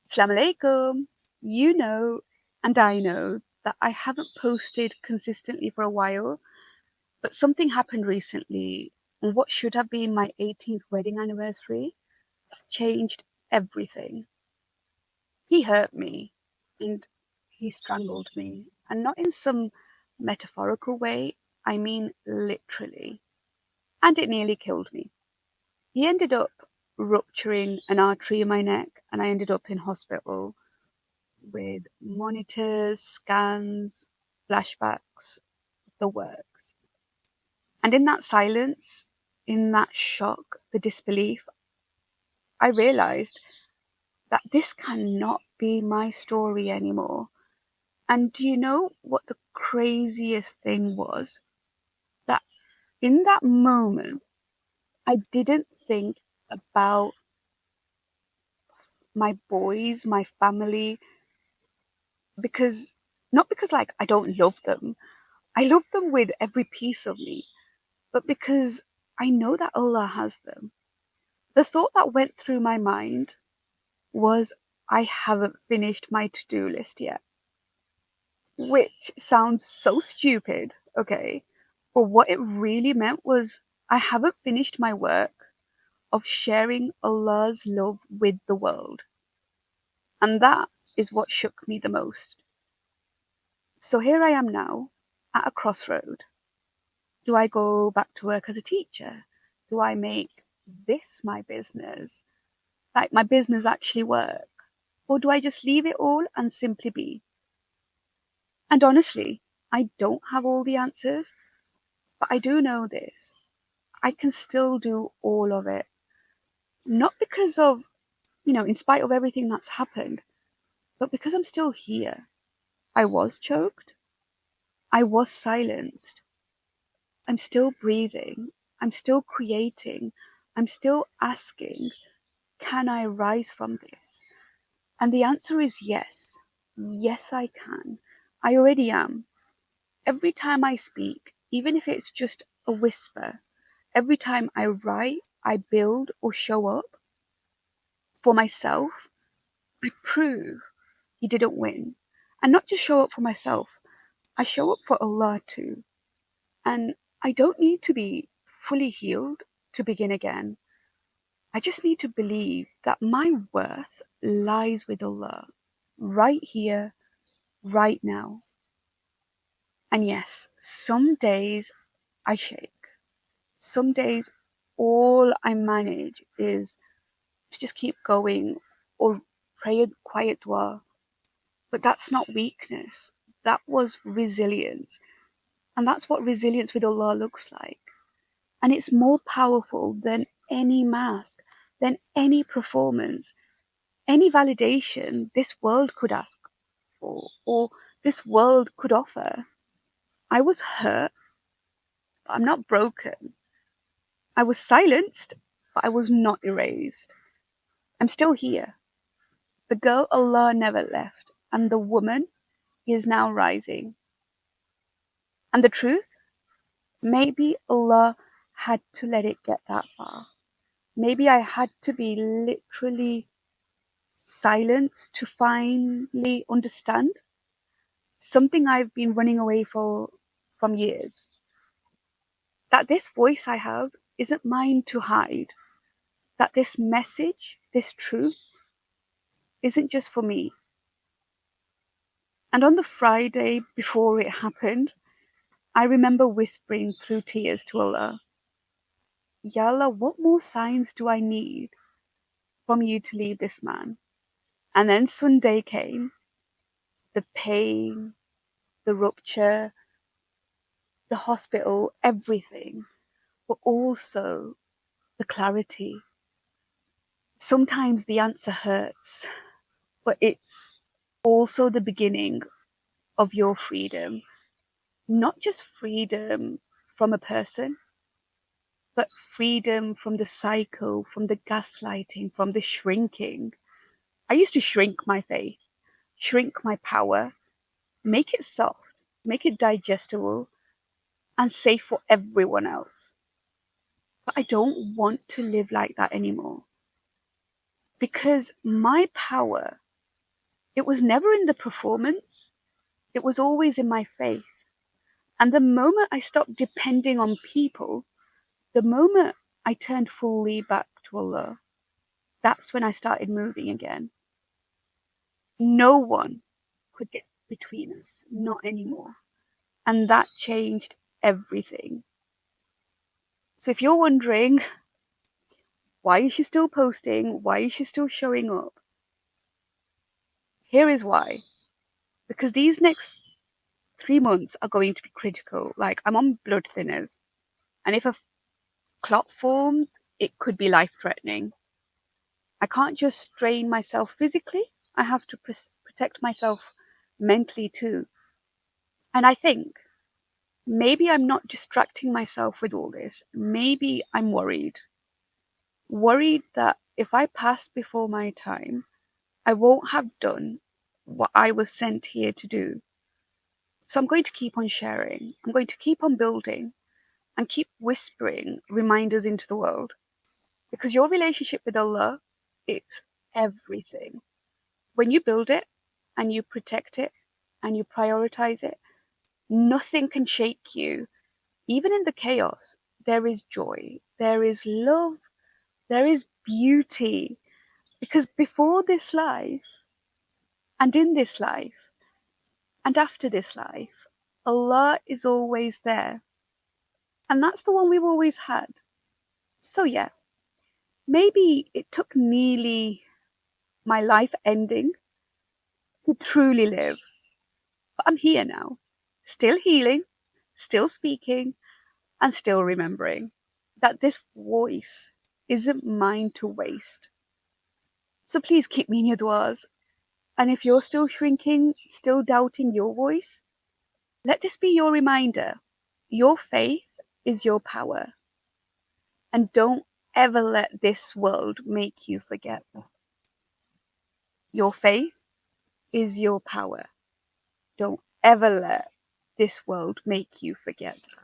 Assalamu alaikum. You know, and I know that I haven't posted consistently for a while, but something happened recently on what should have been my 18th wedding anniversary that changed everything. He hurt me and he strangled me, and not in some metaphorical way, I mean literally. And it nearly killed me. He ended up rupturing an artery in my neck, and I ended up in hospital with monitors, scans, flashbacks, the works. And in that silence, in that shock, the disbelief, I realized that this cannot be my story anymore. And do you know what the craziest thing was? That in that moment, I didn't think about my boys, my family, because not because like I don't love them. I love them with every piece of me, but because I know that Allah has them. The thought that went through my mind was, I haven't finished my to-do list yet. Which sounds so stupid, okay? But what it really meant was, I haven't finished my work of sharing Allah's love with the world. And that is what shook me the most. So here I am now, at a crossroad. Do I go back to work as a teacher? Do I make this my business? Like my business actually work? Or do I just leave it all and simply be? And honestly, I don't have all the answers, but I do know this. I can still do all of it. Not because of, in spite of everything that's happened, but because I'm still here. I was choked. I was silenced. I'm still breathing. I'm still creating. I'm still asking, can I rise from this? And the answer is yes. Yes, I can. I already am. Every time I speak, even if it's just a whisper, every time I write, I build or show up for myself, I prove He didn't win. And not just show up for myself, I show up for Allah too. And I don't need to be fully healed to begin again. I just need to believe that my worth lies with Allah, right here, right now. And yes, some days I shake. Some days all I manage is to just keep going or pray a quiet dua. But that's not weakness. That was resilience. And that's what resilience with Allah looks like. And it's more powerful than any mask, than any performance, any validation this world could ask for or this world could offer. I was hurt, but I'm not broken. I was silenced, but I was not erased. I'm still here. The girl Allah never left, and the woman is now rising. And the truth? Maybe Allah had to let it get that far. Maybe I had to be literally silenced to finally understand something I've been running away from years. That this voice I have isn't mine to hide. That this message, this truth, isn't just for me. And on the Friday before it happened, I remember whispering through tears to Allah, Ya Allah, what more signs do I need from you to leave this man? And then Sunday came, the pain, the rupture, the hospital, everything, but also the clarity. Sometimes the answer hurts, but it's also the beginning of your freedom. Not just freedom from a person, but freedom from the cycle, from the gaslighting, from the shrinking. I used to shrink my faith, shrink my power, make it soft, make it digestible, and safe for everyone else. But I don't want to live like that anymore. Because my power It was never in the performance, it was always in my faith. And the moment I stopped depending on people, the moment I turned fully back to Allah, that's when I started moving again. No one could get between us, not anymore. And that changed everything. So if you're wondering, why is she still posting? Why is she still showing up? Here is why. Because these next 3 months are going to be critical. Like, I'm on blood thinners. And if a clot forms, it could be life threatening. I can't just strain myself physically, I have to protect myself mentally too. And I think maybe I'm not distracting myself with all this. Maybe I'm worried. Worried that if I pass before my time, I won't have done what I was sent here to do. So I'm going to keep on sharing. I'm going to keep on building and keep whispering reminders into the world. Because your relationship with Allah, it's everything. When you build it and you protect it and you prioritize it, nothing can shake you. Even in the chaos, there is joy, there is love, there is beauty. Because before this life, and in this life, and after this life, Allah is always there. And that's the one we've always had. So, yeah, maybe it took nearly my life ending to truly live. But I'm here now, still healing, still speaking, and still remembering that this voice isn't mine to waste. So please keep me in your du'as. And if you're still shrinking, still doubting your voice, let this be your reminder. Your faith is your power. And don't ever let this world make you forget that. Your faith is your power. Don't ever let this world make you forget that.